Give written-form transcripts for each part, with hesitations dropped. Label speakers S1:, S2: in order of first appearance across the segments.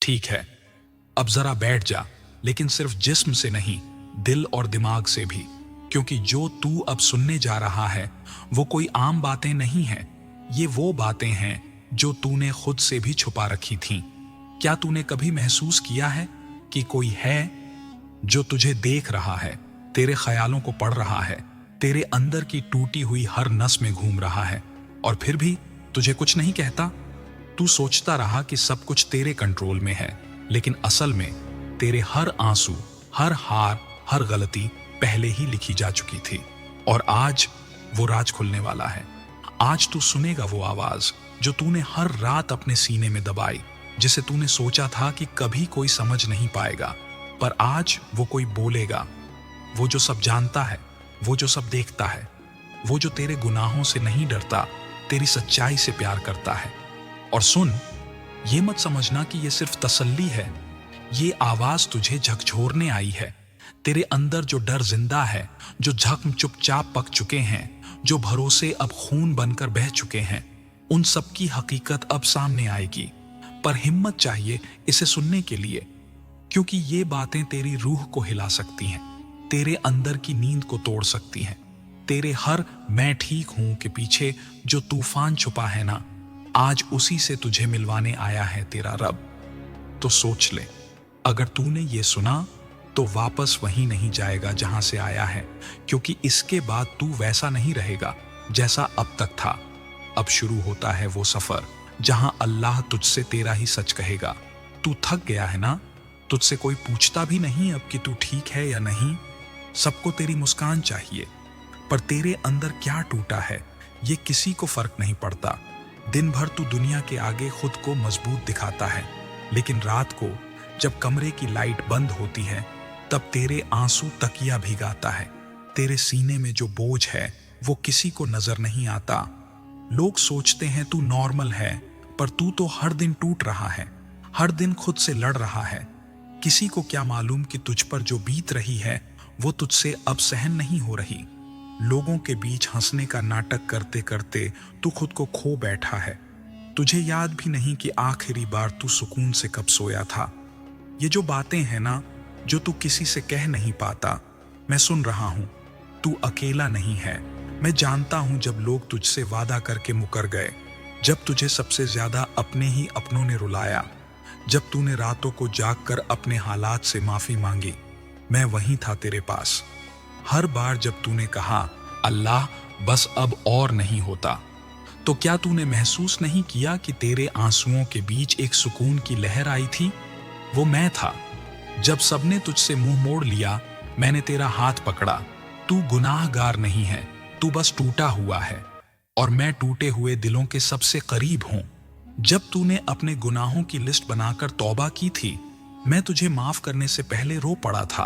S1: ठीक है, अब जरा बैठ जा, लेकिन सिर्फ जिस्म से नहीं, दिल और दिमाग से भी, क्योंकि जो तू अब सुनने जा रहा है वो कोई आम बातें नहीं हैं। ये वो बातें हैं जो तूने खुद से भी छुपा रखी थीं। क्या तूने कभी महसूस किया है कि कोई है जो तुझे देख रहा है, तेरे ख्यालों को पढ़ रहा है, तेरे अंदर की टूटी हुई हर नस में घूम रहा है, और फिर भी तुझे कुछ नहीं कहता? तू सोचता रहा कि सब कुछ तेरे कंट्रोल में है, लेकिन असल में तेरे हर आंसू, हर हार, हर गलती पहले ही लिखी जा चुकी थी। और आज वो राज खुलने वाला है। आज तू सुनेगा वो आवाज जो तूने हर रात अपने सीने में दबाई, जिसे तूने सोचा था कि कभी कोई समझ नहीं पाएगा, पर आज वो कोई बोलेगा। वो जो सब जानता है, वो जो सब देखता है, वो जो तेरे गुनाहों से नहीं डरता, तेरी सच्चाई से प्यार करता है। और सुन, ये मत समझना कि ये सिर्फ तसल्ली है। ये आवाज तुझे झकझोरने आई है। तेरे अंदर जो डर जिंदा है, जो जख्म चुपचाप पक चुके हैं, जो भरोसे अब खून बनकर बह चुके हैं, उन सब की हकीकत अब सामने आएगी। पर हिम्मत चाहिए इसे सुनने के लिए, क्योंकि ये बातें तेरी रूह को हिला सकती हैं, तेरे अंदर की नींद को तोड़ सकती हैं। तेरे हर मैं ठीक हूं के पीछे जो तूफान छुपा है ना, आज उसी से तुझे मिलवाने आया है तेरा रब। तो सोच ले, अगर तूने ये सुना तो वापस वहीं नहीं जाएगा जहां से आया है, क्योंकि इसके बाद तू वैसा नहीं रहेगा जैसा अब तक था। अब शुरू होता है वो सफर जहां अल्लाह तुझसे तेरा ही सच कहेगा। तू थक गया है ना? तुझसे कोई पूछता भी नहीं अब कि तू ठीक है या नहीं। सबको तेरी मुस्कान चाहिए, पर तेरे अंदर क्या टूटा है ये किसी को फर्क नहीं पड़ता। दिन भर तू दुनिया के आगे खुद को मजबूत दिखाता है, लेकिन रात को जब कमरे की लाइट बंद होती है तब तेरे आंसू तकिया भिगाता है। तेरे सीने में जो बोझ है वो किसी को नजर नहीं आता। लोग सोचते हैं तू नॉर्मल है, पर तू तो हर दिन टूट रहा है, हर दिन खुद से लड़ रहा है। किसी को क्या मालूम कि तुझ पर जो बीत रही है वो तुझसे अब सहन नहीं हो रही। लोगों के बीच हंसने का नाटक करते करते तू खुद को खो बैठा है। तुझे याद भी नहीं कि आखिरी बार तू सुकून से कब सोया था। ये जो बातें हैं ना, जो तू किसी से कह नहीं पाता, मैं सुन रहा हूं। तू अकेला नहीं है। मैं जानता हूं जब लोग तुझसे वादा करके मुकर गए, जब तुझे सबसे ज्यादा अपने ही अपनों ने रुलाया, जब तूने रातों को जागकर अपने हालात से माफी मांगी, मैं वहीं था तेरे पास। हर बार जब तूने कहा अल्लाह बस अब और नहीं होता, तो क्या तूने महसूस नहीं किया कि तेरे आंसुओं के बीच एक सुकून की लहर आई थी? वो मैं था। जब सबने तुझसे मुंह मोड़ लिया, मैंने तेरा हाथ पकड़ा। तू गुनाहगार नहीं है, तू बस टूटा हुआ है, और मैं टूटे हुए दिलों के सबसे करीब हूं। जब तूने अपने गुनाहों की लिस्ट बनाकर तौबा की थी, मैं तुझे माफ करने से पहले रो पड़ा था,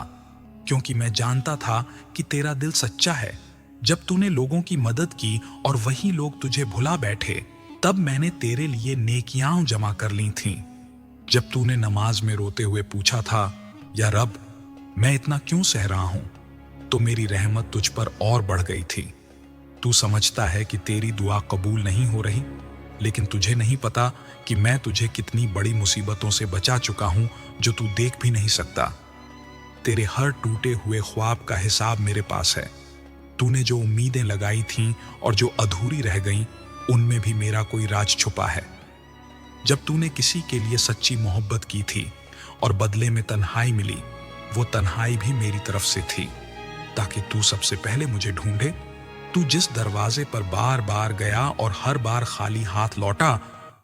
S1: क्योंकि मैं जानता था कि तेरा दिल सच्चा है। जब तूने लोगों की मदद की और वही लोग तुझे भुला बैठे, तब मैंने तेरे लिए नेकियां जमा कर ली थीं। जब तूने नमाज में रोते हुए पूछा था, या रब मैं इतना क्यों सह रहा हूं, तो मेरी रहमत तुझ पर और बढ़ गई थी। तू समझता है कि तेरी दुआ कबूल नहीं हो रही, लेकिन तुझे नहीं पता कि मैं तुझे कितनी बड़ी मुसीबतों से बचा चुका हूं जो तू देख भी नहीं सकता। तेरे हर टूटे हुए ख्वाब का हिसाब मेरे पास है। तूने जो उम्मीदें लगाई थीं और जो अधूरी रह गईं, उनमें भी मेरा कोई राज छुपा है। जब तूने किसी के लिए सच्ची मोहब्बत की थी और बदले में तन्हाई मिली, वो तन्हाई भी मेरी तरफ से थी, ताकि तू सबसे पहले मुझे ढूंढे। तू जिस दरवाजे पर बार बार गया और हर बार खाली हाथ लौटा,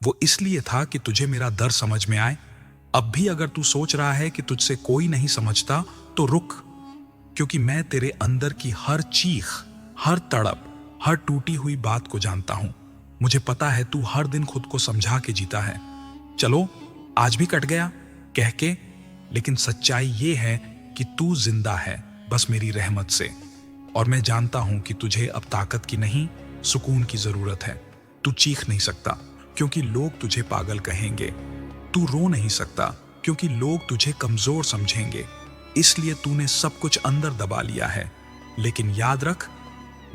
S1: वो इसलिए था कि तुझे मेरा दर्द समझ में आए। अब भी अगर तू सोच रहा है कि तुझसे कोई नहीं समझता, तो रुक, क्योंकि मैं तेरे अंदर की हर चीख, हर तड़प, हर टूटी हुई बात को जानता हूं। मुझे पता है तू हर दिन खुद को समझा के जीता है, चलो आज भी कट गया कह के, लेकिन सच्चाई ये है कि तू जिंदा है बस मेरी रहमत से। और मैं जानता हूं कि तुझे अब ताकत की नहीं, सुकून की जरूरत है। तू चीख नहीं सकता क्योंकि लोग तुझे पागल कहेंगे। तू रो नहीं सकता क्योंकि लोग तुझे कमजोर समझेंगे। इसलिए तूने सब कुछ अंदर दबा लिया है। लेकिन याद रख,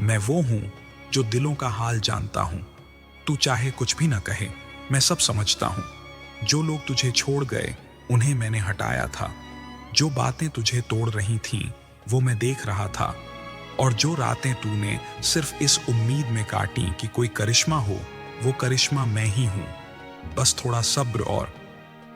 S1: मैं वो हूं जो दिलों का हाल जानता हूं। तू चाहे कुछ भी ना कहे, मैं सब समझता हूं। जो लोग तुझे छोड़ गए, उन्हें मैंने हटाया था। जो बातें तुझे तोड़ रही थीं वो मैं देख रहा था, और जो रातें तूने सिर्फ इस उम्मीद में काटी कि कोई करिश्मा हो, वो करिश्मा मैं ही हूं। बस थोड़ा सब्र, और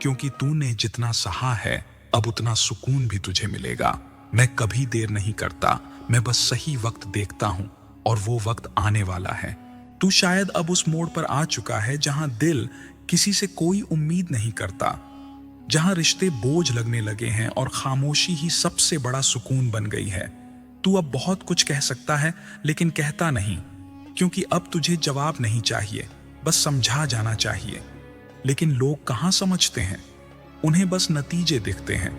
S1: क्योंकि तूने जितना सहा है अब उतना सुकून भी तुझे मिलेगा। मैं कभी देर नहीं करता, मैं बस सही वक्त देखता हूं, और वो वक्त आने वाला है। तू शायद अब उस मोड़ पर आ चुका है जहां दिल किसी से कोई उम्मीद नहीं करता, जहां रिश्ते बोझ लगने लगे हैं और खामोशी ही सबसे बड़ा सुकून बन गई है। तू अब बहुत कुछ कह सकता है लेकिन कहता नहीं, क्योंकि अब तुझे जवाब नहीं चाहिए, बस समझा जाना चाहिए। लेकिन लोग कहां समझते हैं, उन्हें बस नतीजे दिखते हैं,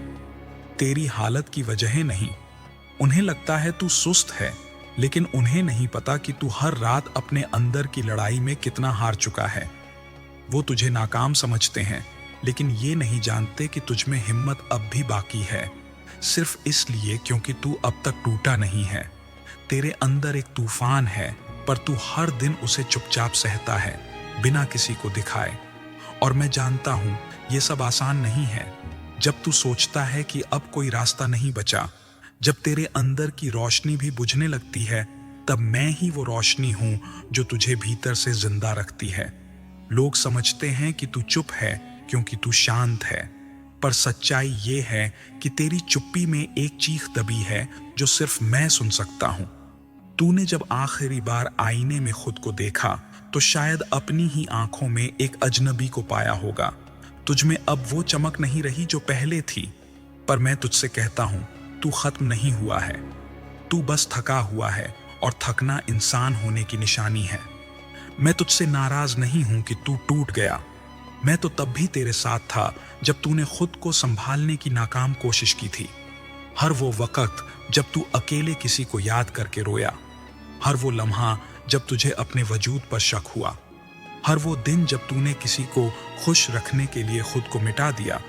S1: तेरी हालत की वजह नहीं। उन्हें लगता है तू सुस्त है, लेकिन उन्हें नहीं पता कि तू हर रात अपने अंदर की लड़ाई में कितना हार चुका है। वो तुझे नाकाम समझते हैं, लेकिन ये नहीं जानते कि तुझ में हिम्मत अब भी बाकी है, सिर्फ इसलिए क्योंकि तू अब तक टूटा नहीं है। तेरे अंदर एक तूफान है, पर तू हर दिन उसे चुपचाप सहता है, बिना किसी को दिखाए। और मैं जानता हूं ये सब आसान नहीं है। जब तू सोचता है कि अब कोई रास्ता नहीं बचा, जब तेरे अंदर की रोशनी भी बुझने लगती है, तब मैं ही वो रोशनी हूं जो तुझे भीतर से जिंदा रखती है। लोग समझते हैं कि तू चुप है क्योंकि तू शांत है, पर सच्चाई ये है कि तेरी चुप्पी में एक चीख दबी है जो सिर्फ मैं सुन सकता हूं। तूने जब आखिरी बार आईने में खुद को देखा तो शायद अपनी ही आंखों में एक अजनबी को पाया होगा। तुझ में अब वो चमक नहीं रही जो पहले थी, पर मैं तुझसे कहता हूं तू खत्म नहीं हुआ है, तू बस थका हुआ है, और थकना इंसान होने की निशानी है। मैं तुझसे नाराज नहीं हूं कि तू टूट गया। मैं तो तब भी तेरे साथ था जब तूने खुद को संभालने की नाकाम कोशिश की थी। हर वो वक्त जब तू अकेले किसी को याद करके रोया, हर वो लम्हा जब तुझे अपने वजूद पर शक हुआ, हर वो दिन जब तूने किसी को खुश रखने के लिए खुद को मिटा दिया,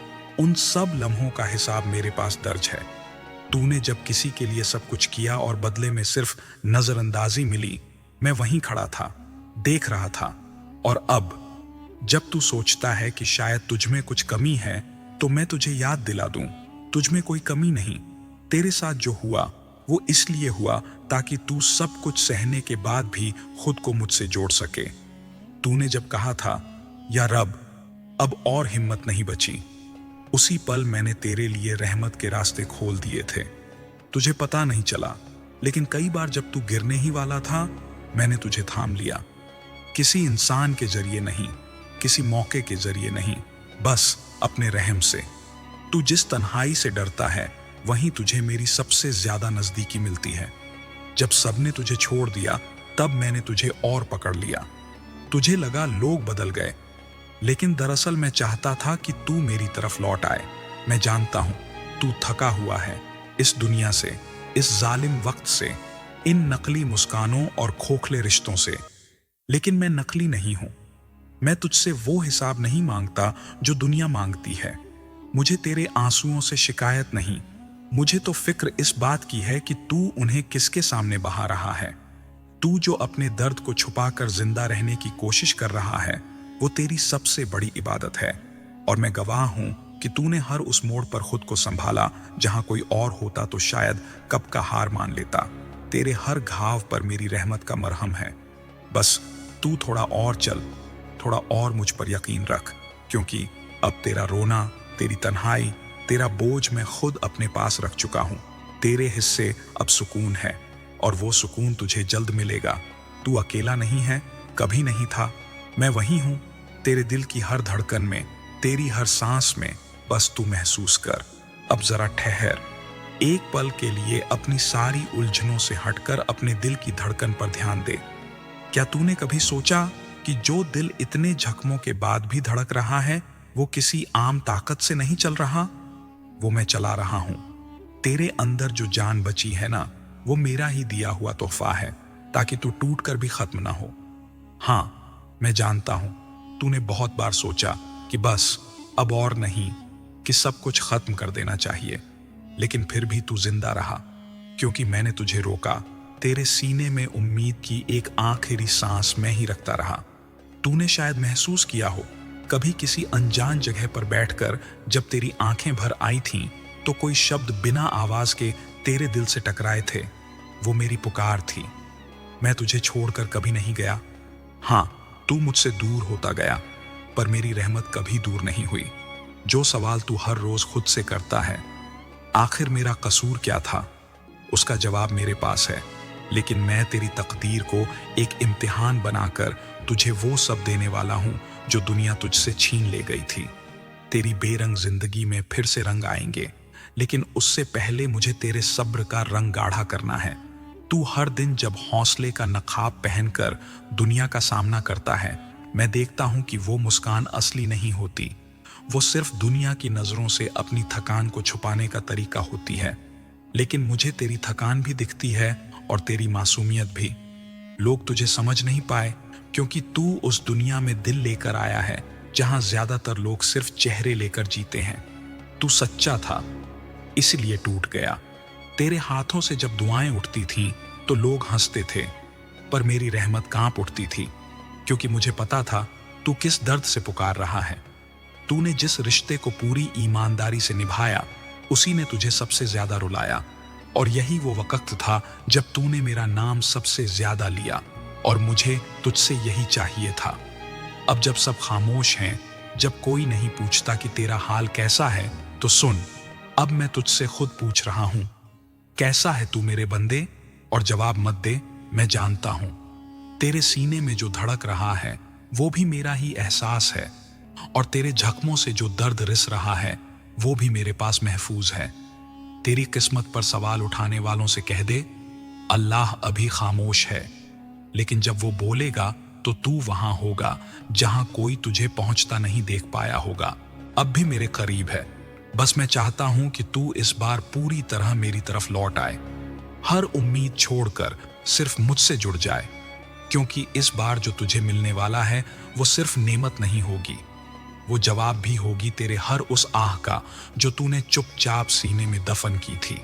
S1: उन सब लम्हों का हिसाब मेरे पास दर्ज है। तूने जब किसी के लिए सब कुछ किया और बदले में सिर्फ नजरअंदाजी मिली, मैं वहीं खड़ा था, देख रहा था। और अब जब तू सोचता है कि शायद तुझ में कुछ कमी है, तो मैं तुझे याद दिला दूं, तुझ में कोई कमी नहीं। तेरे साथ जो हुआ वो इसलिए हुआ ताकि तू सब कुछ सहने के बाद भी खुद को मुझसे जोड़ सके। तूने जब कहा था, या रब अब और हिम्मत नहीं बची, उसी पल मैंने तेरे लिए रहमत के रास्ते खोल दिए थे। तुझे पता नहीं चला, लेकिन कई बार जब तू गिरने ही वाला था, मैंने तुझे थाम लिया। किसी इंसान के जरिए नहीं, किसी मौके के जरिए नहीं, बस अपने रहम से। तू जिस तन्हाई से डरता है, वहीं तुझे मेरी सबसे ज्यादा नजदीकी मिलती है। जब सबने तुझे छोड़ दिया, तब मैंने तुझे और पकड़ लिया। तुझे लगा लोग बदल गए, लेकिन दरअसल मैं चाहता था कि तू मेरी तरफ लौट आए। मैं जानता हूं तू थका हुआ है इस दुनिया से, इस जालिम वक्त से, इन नकली मुस्कानों और खोखले रिश्तों से। लेकिन मैं नकली नहीं हूं। मैं तुझसे वो हिसाब नहीं मांगता जो दुनिया मांगती है। मुझे तेरे आंसुओं से शिकायत नहीं, मुझे तो फिक्र इस बात की है कि तू उन्हें किसके सामने बहा रहा है। तू जो अपने दर्द को छुपाकर जिंदा रहने की कोशिश कर रहा है, वो तेरी सबसे बड़ी इबादत है। और मैं गवाह हूं कि तूने हर उस मोड़ पर खुद को संभाला जहां कोई और होता तो शायद कब का हार मान लेता। तेरे हर घाव पर मेरी रहमत का मरहम है। बस तू थोड़ा और चल, थोड़ा और मुझ पर यकीन रख, क्योंकि अब तेरा रोना, तेरी तन्हाई, तेरा बोझ मैं खुद अपने पास रख चुका हूं। तेरे हिस्से अब सुकून है, और वो सुकून तुझे जल्द मिलेगा। तू अकेला नहीं है, कभी नहीं था। मैं वही हूं, तेरे दिल की हर धड़कन में, तेरी हर सांस में। बस तू महसूस कर। अब जरा ठहर, एक पल के लिए अपनी सारी उलझनों से हटकर अपने दिल की धड़कन पर ध्यान दे। क्या तूने कभी सोचा कि जो दिल इतने जख्मों के बाद भी धड़क रहा है, वो किसी आम ताकत से नहीं चल रहा? वो मैं चला रहा हूं। तेरे अंदर जो जान बची है ना, वो मेरा ही दिया हुआ तोहफा है, ताकि तू टूट कर भी खत्म ना हो। हाँ, मैं जानता हूं तूने बहुत बार सोचा कि बस अब और नहीं, कि सब कुछ खत्म कर देना चाहिए, लेकिन फिर भी तू जिंदा रहा, क्योंकि मैंने तुझे रोका। तेरे सीने में उम्मीद की एक आखिरी सांस मैं ही रखता रहा। तूने शायद महसूस किया हो कभी किसी अनजान जगह पर बैठकर जब तेरी आंखें भर आई थीं, तो कोई शब्द बिना आवाज के तेरे दिल से टकराए थे। वो मेरी पुकार थी। मैं तुझे छोड़कर कभी नहीं गया। हाँ, तू मुझसे दूर होता गया, पर मेरी रहमत कभी दूर नहीं हुई। जो सवाल तू हर रोज खुद से करता है, आखिर मेरा कसूर क्या था, उसका जवाब मेरे पास है। लेकिन मैं तेरी तकदीर को एक इम्तिहान बनाकर तुझे वो सब देने वाला हूं जो दुनिया तुझसे छीन ले गई थी। तेरी बेरंग जिंदगी में फिर से रंग आएंगे, लेकिन उससे पहले मुझे तेरे सब्र का रंग गाढ़ा करना है। तू हर दिन जब हौसले का नकाब पहनकर दुनिया का सामना करता है, मैं देखता हूं कि वो मुस्कान असली नहीं होती। वो सिर्फ दुनिया की नजरों से अपनी थकान को छुपाने का तरीका होती है। लेकिन मुझे तेरी थकान भी दिखती है और तेरी मासूमियत भी। लोग तुझे समझ नहीं पाए क्योंकि तू उस दुनिया में दिल लेकर आया है जहां ज्यादातर लोग सिर्फ चेहरे लेकर जीते हैं। तू सच्चा था, इसलिए टूट गया। तेरे हाथों से जब दुआएं उठती थीं तो लोग हंसते थे, पर मेरी रहमत कांप उठती थी, क्योंकि मुझे पता था तू किस दर्द से पुकार रहा है। तूने जिस रिश्ते को पूरी ईमानदारी से निभाया, उसी ने तुझे सबसे ज्यादा रुलाया। और यही वो वक्त था जब तूने मेरा नाम सबसे ज्यादा लिया, और मुझे तुझसे यही चाहिए था। अब जब सब खामोश हैं, जब कोई नहीं पूछता कि तेरा हाल कैसा है, तो सुन, अब मैं तुझसे खुद पूछ रहा हूं, कैसा है तू मेरे बंदे? और जवाब मत दे, मैं जानता हूं तेरे सीने में जो धड़क रहा है वो भी मेरा ही एहसास है, और तेरे जख्मों से जो दर्द रिस रहा है वो भी मेरे पास महफूज है। तेरी किस्मत पर सवाल उठाने वालों से कह दे, अल्लाह अभी खामोश है, लेकिन जब वो बोलेगा तो तू वहां होगा जहां कोई तुझे पहुंचता नहीं देख पाया होगा। अब भी मेरे करीब है, बस मैं चाहता हूं कि तू इस बार पूरी तरह मेरी तरफ लौट आए, हर उम्मीद छोड़कर सिर्फ मुझसे जुड़ जाए, क्योंकि इस बार जो तुझे मिलने वाला है वो सिर्फ नेमत नहीं होगी, वो जवाब भी होगी तेरे हर उस आह का जो तूने चुपचाप सीने में दफन की थी।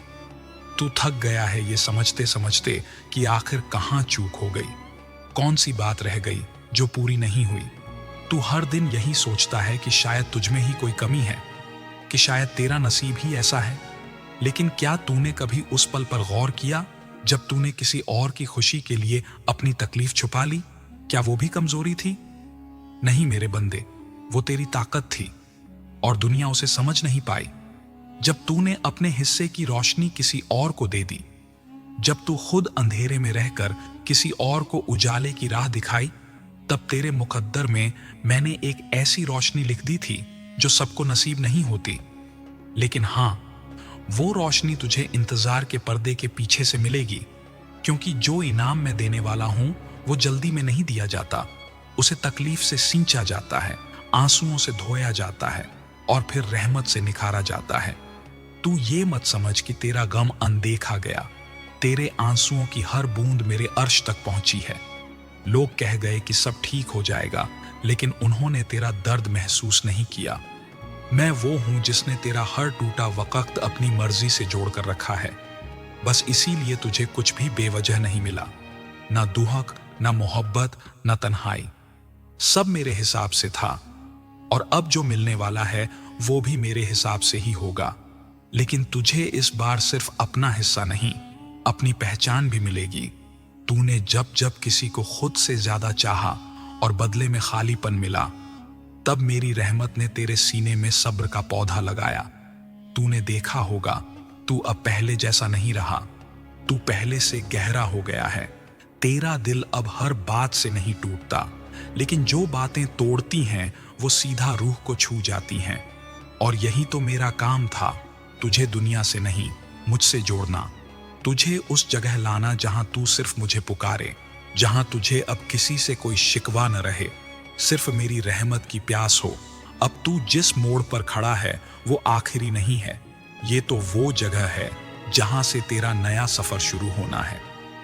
S1: तू थक गया है ये समझते समझते कि आखिर कहां चूक हो गई, कौन सी बात रह गई जो पूरी नहीं हुई। तू हर दिन यही सोचता है कि शायद तुझमें ही कोई कमी है, कि शायद तेरा नसीब ही ऐसा है। लेकिन क्या तूने कभी उस पल पर गौर किया जब तूने किसी और की खुशी के लिए अपनी तकलीफ छुपा ली? क्या वो भी कमजोरी थी? नहीं मेरे बंदे, वो तेरी ताकत थी, और दुनिया उसे समझ नहीं पाई। जब तूने अपने हिस्से की रोशनी किसी और को दे दी, जब तू खुद अंधेरे में रहकर किसी और को उजाले की राह दिखाई, तब तेरे मुकद्दर में मैंने एक ऐसी रोशनी लिख दी थी जो सबको नसीब नहीं होती। लेकिन हां, वो रोशनी तुझे इंतजार के पर्दे के पीछे से मिलेगी, क्योंकि जो इनाम मैं देने वाला हूं वो जल्दी में नहीं दिया जाता, उसे तकलीफ से सींचा जाता है, आंसुओं से धोया जाता है, और फिर रहमत से निखारा जाता है। तू ये मत समझ कि तेरा गम अनदेखा गया, तेरे आंसुओं की हर बूंद मेरे अर्श तक पहुंची है। लोग कह गए कि सब ठीक हो जाएगा, लेकिन उन्होंने तेरा दर्द महसूस नहीं किया। मैं वो हूं जिसने तेरा हर टूटा वक्त अपनी मर्जी से जोड़कर रखा है। बस इसीलिए तुझे कुछ भी बेवजह नहीं मिला, ना दुहक, ना मोहब्बत, ना तन्हाई। सब मेरे हिसाब से था, और अब जो मिलने वाला है वो भी मेरे हिसाब से ही होगा। लेकिन तुझे इस बार सिर्फ अपना हिस्सा नहीं, अपनी पहचान भी मिलेगी। तूने जब जब किसी को खुद से ज्यादा चाहा और बदले में खालीपन मिला, तब मेरी रहमत ने तेरे सीने में सब्र का पौधा लगाया। तूने देखा होगा, तू अब पहले जैसा नहीं रहा, तू पहले से गहरा हो गया है। तेरा दिल अब हर बात से नहीं टूटता, लेकिन जो बातें तोड़ती हैं वो सीधा रूह को छू जाती हैं। और यही तो मेरा काम था, तुझे दुनिया से नहीं, मुझसे जोड़ना, तुझे उस जगह लाना जहां तू सिर्फ मुझे पुकारे, जहां तुझे अब किसी से कोई शिकवा न रहे, सिर्फ मेरी रहमत की प्यास हो। अब तू जिस मोड़ पर खड़ा है वो आखिरी नहीं है, ये तो वो जगह है जहां से तेरा नया सफर शुरू होना है।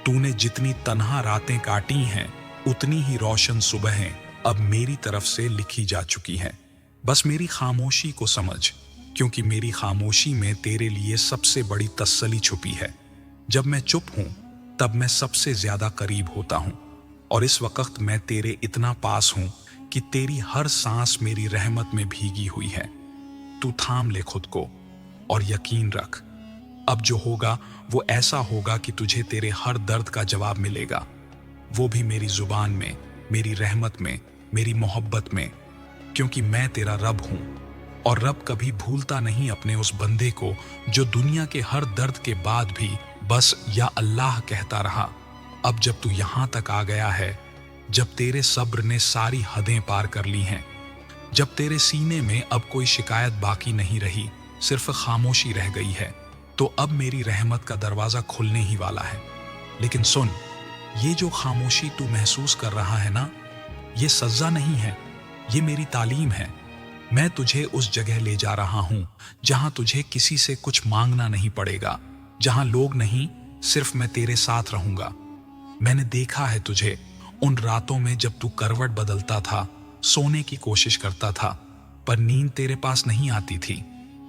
S1: तूने जितनी तन्हा रातें काटी हैं, उतनी ही रोशन सुबहें अब मेरी तरफ से लिखी जा चुकी हैं। बस मेरी खामोशी को समझ, क्योंकि मेरी खामोशी में तेरे लिए सबसे बड़ी तसल्ली छुपी है। जब मैं चुप हूं तब मैं सबसे ज्यादा करीब होता हूं, और इस वक्त मैं तेरे इतना पास हूं कि तेरी हर सांस मेरी रहमत में भीगी हुई है। तू थाम ले खुद को और यकीन रख, अब जो होगा वो ऐसा होगा कि तुझे तेरे हर दर्द का जवाब मिलेगा, वो भी मेरी जुबान में, मेरी रहमत में, मेरी मोहब्बत में, क्योंकि मैं तेरा रब हूं और रब कभी भूलता नहीं अपने उस बंदे को जो दुनिया के हर दर्द के बाद भी बस या अल्लाह कहता रहा। अब जब तू यहां तक आ गया है, जब तेरे सब्र ने सारी हदें पार कर ली हैं, जब तेरे सीने में अब कोई शिकायत बाकी नहीं रही, सिर्फ खामोशी रह गई है, तो अब मेरी रहमत का दरवाजा खुलने ही वाला है। लेकिन सुन, ये जो खामोशी तू महसूस कर रहा है ना, ये सजा नहीं है, ये मेरी तालीम है। मैं तुझे उस जगह ले जा रहा हूं जहां तुझे किसी से कुछ मांगना नहीं पड़ेगा, जहां लोग नहीं, सिर्फ मैं तेरे साथ रहूंगा। मैंने देखा है तुझे उन रातों में जब तू करवट बदलता था, सोने की कोशिश करता था, पर नींद तेरे पास नहीं आती थी।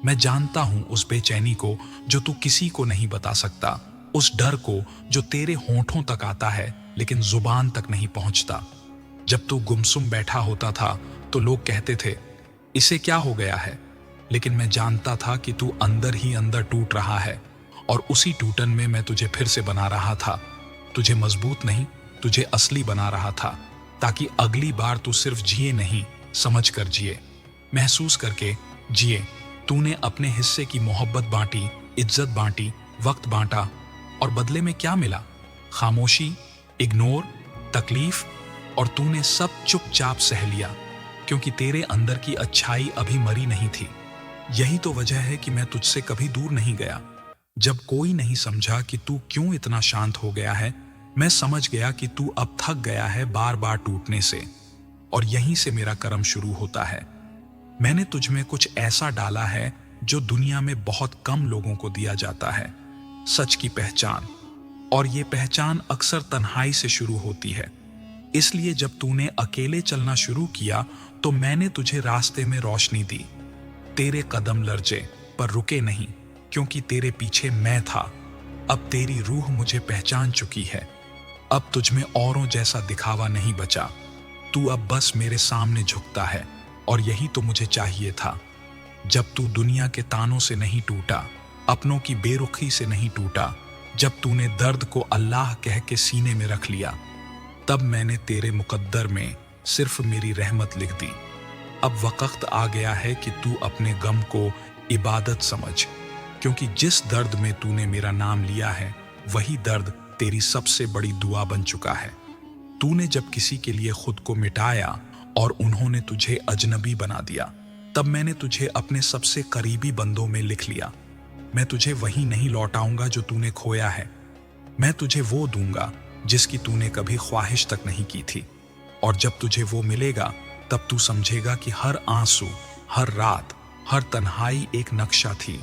S1: मैं जानता हूं उस बेचैनी को जो तू किसी को नहीं बता सकता, उस डर को जो तेरे होंठों तक आता है लेकिन जुबान तक नहीं पहुंचता। जब तू गुमसुम बैठा होता था तो लोग कहते थे इसे क्या हो गया है, लेकिन मैं जानता था कि तू अंदर ही अंदर टूट रहा है और उसी टूटन में मैं तुझे फिर से बना रहा था। तुझे मजबूत नहीं, तुझे असली बना रहा था, ताकि अगली बार तू सिर्फ जिए नहीं, समझ कर जिए, महसूस करके जिए। तूने अपने हिस्से की मोहब्बत बांटी, इज्जत बांटी, वक्त बांटा, और बदले में क्या मिला? खामोशी, इग्नोर, तकलीफ, और तूने सब चुपचाप सह लिया, क्योंकि तेरे अंदर की अच्छाई अभी मरी नहीं थी। यही तो वजह है कि मैं तुझसे कभी दूर नहीं गया। जब कोई नहीं समझा कि तू क्यों इतना शांत हो गया है, मैं समझ गया कि तू अब थक गया है बार बार टूटने से, और यहीं से मेरा कर्म शुरू होता है। मैंने तुझ में कुछ ऐसा डाला है जो दुनिया में बहुत कम लोगों को दिया जाता है, सच की पहचान। और ये पहचान अक्सर तन्हाई से शुरू होती है। इसलिए जब तूने अकेले चलना शुरू किया तो मैंने तुझे रास्ते में रोशनी दी। तेरे कदम लर्जे पर रुके नहीं, क्योंकि तेरे पीछे मैं था। अब तेरी रूह मुझे पहचान चुकी है। अब तुझ में औरों जैसा दिखावा नहीं बचा। तू अब बस मेरे सामने झुकता है, और यही तो मुझे चाहिए था। जब तू दुनिया के तानों से नहीं टूटा, अपनों की बेरुखी से नहीं टूटा, जब तूने दर्द को अल्लाह कह के सीने में रख लिया, तब मैंने तेरे मुकद्दर में सिर्फ मेरी रहमत लिख दी। अब वक्त आ गया है कि तू अपने गम को इबादत समझ, क्योंकि जिस दर्द में तूने मेरा नाम लिया है, वही दर्द तेरी सबसे बड़ी दुआ बन चुका है। तूने जब किसी के लिए खुद को मिटाया और उन्होंने तुझे अजनबी बना दिया, तब मैंने तुझे अपने सबसे करीबी बंदों में लिख लिया। मैं तुझे वही नहीं लौटाऊंगा जो तूने खोया है। मैं तुझे वो दूंगा जिसकी तूने कभी ख्वाहिश तक नहीं की थी। और जब तुझे वो मिलेगा, तब तू समझेगा कि हर आंसू, हर रात, हर तन्हाई एक नक्शा थी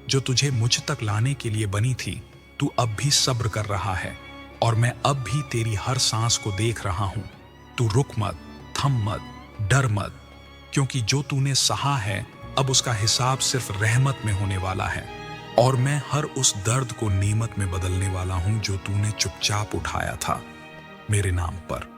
S1: जो तुझे मुझ तक लाने के लिए बनी थी। तू अब भी सब्र कर रहा है, और मैं अब भी तेरी हर सांस को देख रहा हूं। तू रुक मत, थम मत, डर मत, क्योंकि जो तूने सहा है अब उसका हिसाब सिर्फ रहमत में होने वाला है। और मैं हर उस दर्द को नेमत में बदलने वाला हूं जो तूने चुपचाप उठाया था मेरे नाम पर।